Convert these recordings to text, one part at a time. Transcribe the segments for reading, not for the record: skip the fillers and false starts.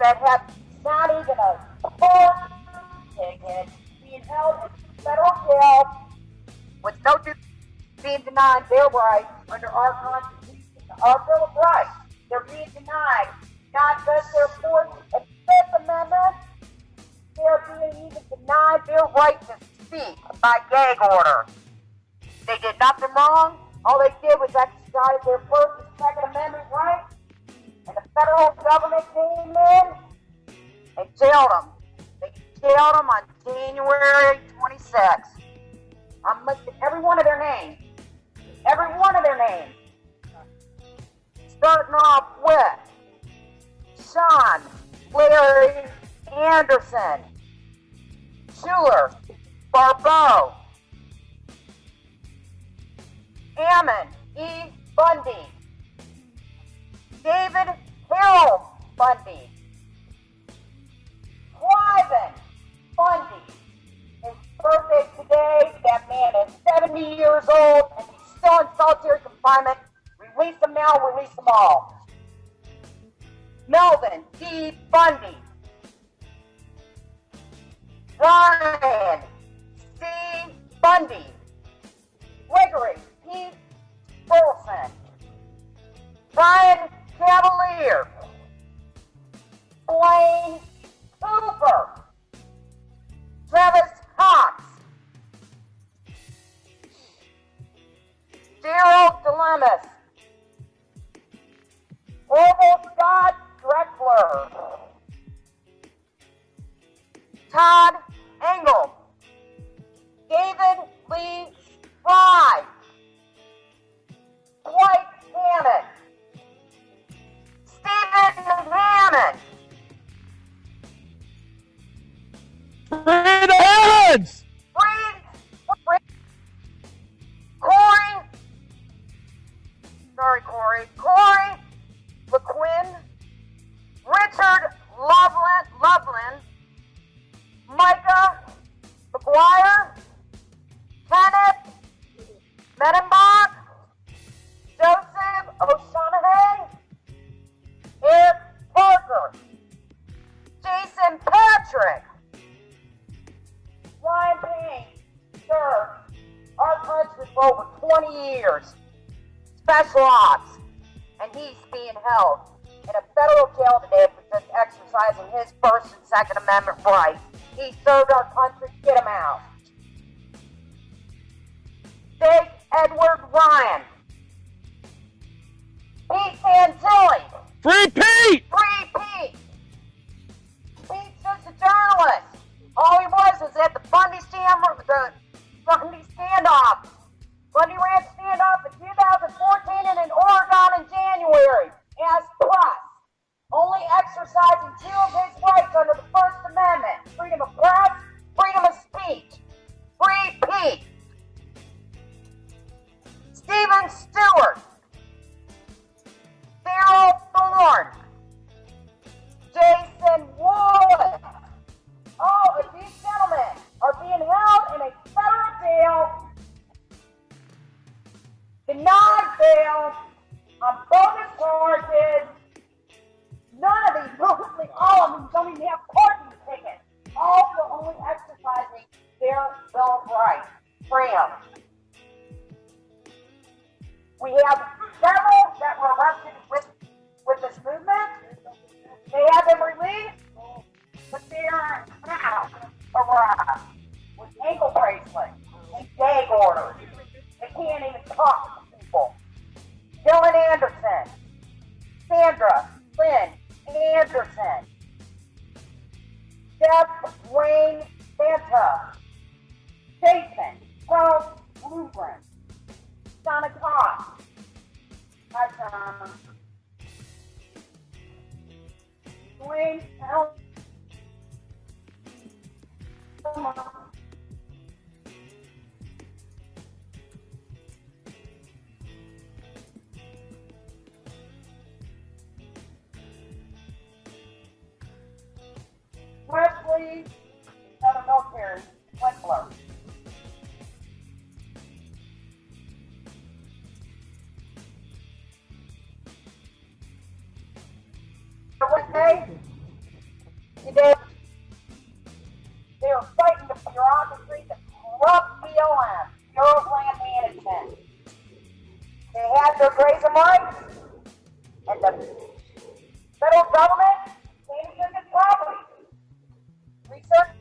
that have not even a court ticket being held in federal jail with no being denied their rights under our Constitution, our Bill of Rights. They're being denied not just their Fourth and Fifth Amendment, they're being even denied their right to speak by gag order. They did nothing wrong. All they did was exercise their First and Second Amendment rights, and the federal government came in and jailed them. They jailed them on January 26th. I'm listing every one of their names. Every one of their names. Starting off with Sean Larry Anderson, Schuler Barbeau, Ammon E. Bundy, David Harold Bundy, Cliven Bundy. His birthday today, that man is 70 years old and he's still in solitary confinement. Release them now, release them all. Melvin D. Bundy, Ryan C. Bundy, Gregory P. Wilson, Brian Cavalier, Blaine Cooper, Travis Cox, Daryl Dilemmas, Orville Scott Drexler, Todd Engel, David Lee Fry, Dwight Hammond, Stephen Hammond, Free the hands! Corey LeQuinn, Richard Loveland, Micah McGuire, Kenneth Medenbach, Joseph O'Shaughnessy, Eric Parker, Jason Patrick, Ryan Payne served our country for over 20 years, special ops, and he's being held in a federal jail today for just exercising his First and Second Amendment rights. He served our country, get him out. Jake Edward Ryan, Pete Santilli, Free Pete! Free Pete! Pete's just a journalist. All he was at the Bundy standoff. Bundy Ranch standoff in 2014 and in Oregon in January as press. Only exercising two of his rights under the First Amendment. Freedom of press, freedom of speech. Free Pete. Stephen Stewart. Daryl Thorne. Jason Wood. All of these gentlemen are being held in a federal jail, denied bail on bogus charges. None of these, mostly all of them, don't even have parking tickets. All for only exercising their Bill of Rights. Freedom. We have several that were arrested with this movement. They have been released, but they are now arrived with ankle bracelets and gag orders. They can't even talk to people. Dylan Anderson, Sandra Lynn Anderson, Jeff Wayne Santa, Jason Charles Blueprint, Donna Cox, hi Tom, Dwayne L. Wesley, Southern Military, Winkler. Wednesday, They had their grazing rights, and the federal government came and took his property. Research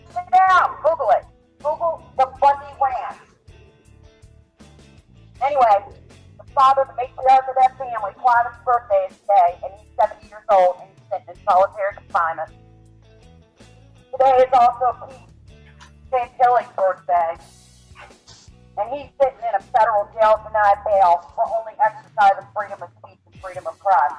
it out. Google it. Google the Bundy Ranch. Anyway, the father, the matriarch of that family, Clive's birthday is today, and he's 70 years old, and he's sitting in solitary confinement. Today is also Pete Santilli's birthday, and he's sitting in a federal jail denied bail for only exercising freedom of speech and freedom of press.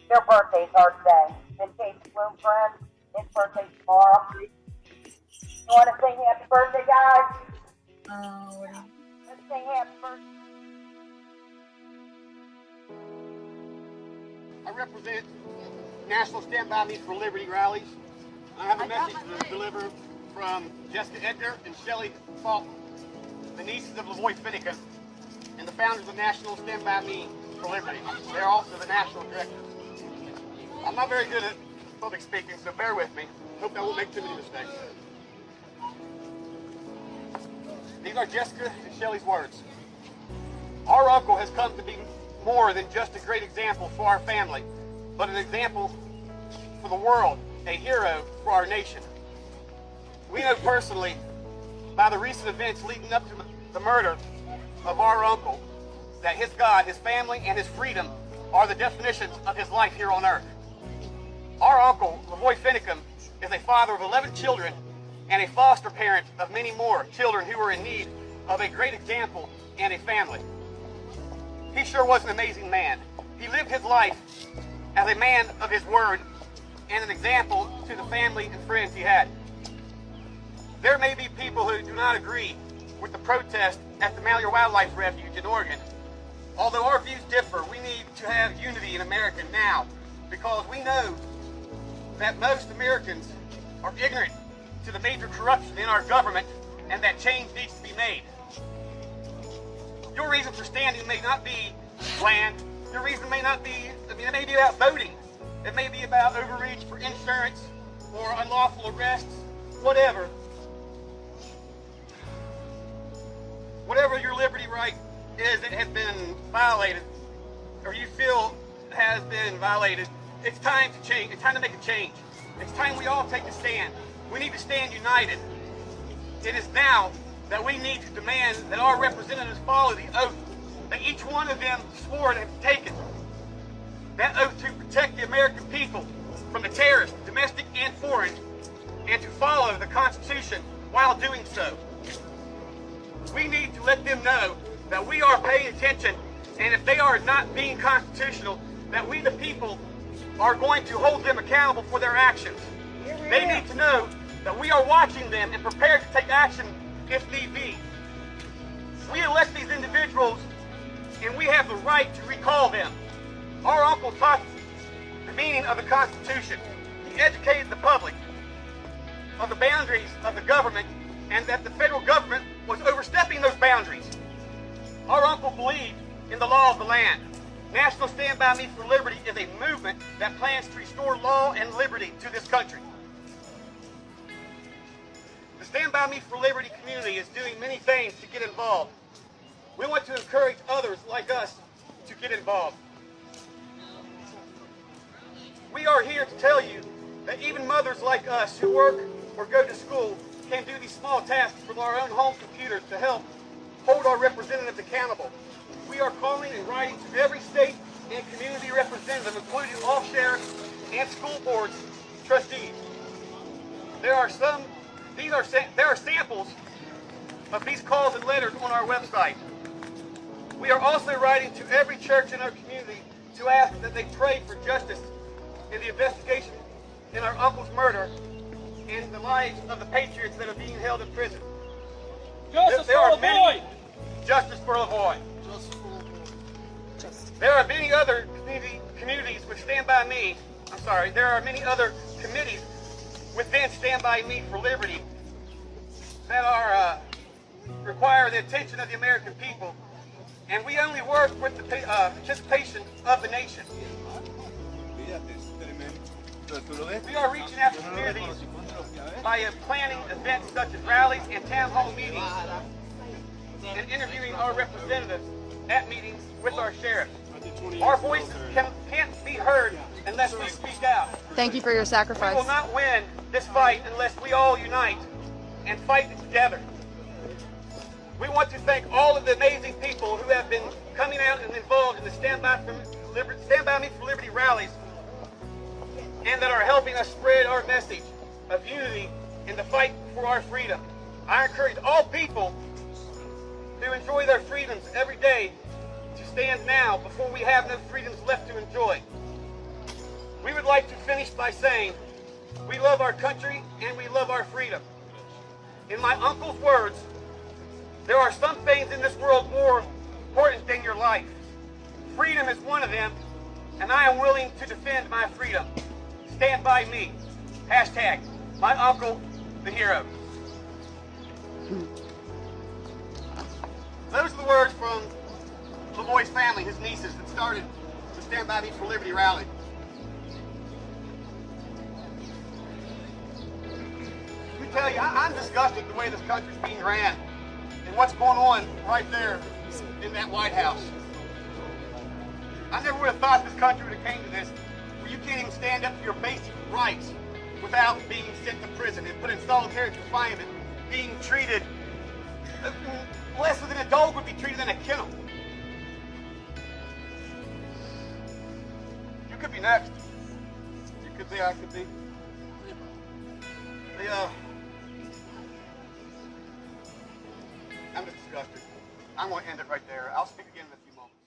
Their birthdays are today. And Casey Bloom, friends, his birthday's tomorrow. You want to sing happy birthday, guys? Let's sing happy birthday. I represent National Stand By Me for Liberty rallies. I have a message to deliver from Jessica Edgar and Shelley Falk, the nieces of LaVoy and the founders of National Stand By Me for Liberty. They're also the national directors. I'm not very good at public speaking, so bear with me. Hope I won't make too many mistakes. These are Jessica and Shelley's words. Our uncle has come to be more than just a great example for our family, but an example for the world, a hero for our nation. We know personally, by the recent events leading up to the murder of our uncle, that his God, his family, and his freedom are the definitions of his life here on earth. Our uncle, LaVoy Finicum, is a father of 11 children and a foster parent of many more children who are in need of a great example and a family. He sure was an amazing man. He lived his life as a man of his word and an example to the family and friends he had. There may be people who do not agree with the protest at the Malheur Wildlife Refuge in Oregon. Although our views differ, we need to have unity in America now, because we know that most Americans are ignorant to the major corruption in our government and that change needs to be made. Your reason for standing may not be land. Your reason may not be, it may be about voting. It may be about overreach for insurance or unlawful arrests, whatever. Whatever your liberty right is that has been violated, or you feel has been violated, it's time to change. It's time to make a change. It's time we all take a stand. We need to stand united. It is now that we need to demand that our representatives follow the oath that each one of them swore and have taken. That oath to protect the American people from the terrorists, domestic and foreign, and to follow the Constitution while doing so. We need to let them know that we are paying attention, and if they are not being constitutional, that we the people are going to hold them accountable for their actions. They need to know that we are watching them and prepared to take action if need be. We elect these individuals, and we have the right to recall them. Our uncle taught the meaning of the Constitution. He educated the public of the boundaries of the government and that the federal government was overstepping those boundaries. Our uncle believed in the law of the land. National Stand By Me for Liberty is a movement that plans to restore law and liberty to this country. The Stand By Me for Liberty community is doing many things to get involved. We want to encourage others like us to get involved. We are here to tell you that even mothers like us who work or go to school can do these small tasks from our own home computers to help hold our representatives accountable. We are calling and writing to every state and community representative, including all sheriffs and school boards trustees. There are samples of these calls and letters on our website. We are also writing to every church in our community to ask that they pray for justice in the investigation in our uncle's murder and the lives of the patriots that are being held in prison. Justice for LaVoy! Justice for LaVoy. There are many other communities with Stand By Me. There are many other committees within Stand By Me for Liberty that are require the attention of the American people, and we only work with the participation of the nation. We are reaching out to communities by planning events such as rallies and town hall meetings and interviewing our representatives at meetings with our sheriff. Our voices can't be heard unless we speak out. Thank you for your We sacrifice. will not win this fight unless we all unite and fight it together. We want to thank all of the amazing people who have been coming out and involved in the Stand By Me for Liberty rallies and that are helping us spread our message of unity in the fight for our freedom. I encourage all people to enjoy their freedoms every day to stand now before we have no freedoms left to enjoy. We would like to finish by saying we love our country and we love our freedom. In my uncle's words, there are some things in this world more important than your life. Freedom is one of them, and I am willing to defend my freedom. Stand by me. Hashtag my uncle, the hero. Those are the words from LaVoy's family, his nieces, that started the Stand By Me for Liberty rally. Let me tell you, I'm disgusted the way this country's being ran and what's going on right there in that White House. I never would have thought this country would have came to this, where you can't even stand up for your basic rights without being sent to prison and put in solitary confinement, being treated less than a dog would be treated in a kennel. You could be next. You could be, I could be. I'm just disgusted. I'm going to end it right there. I'll speak again in a few moments.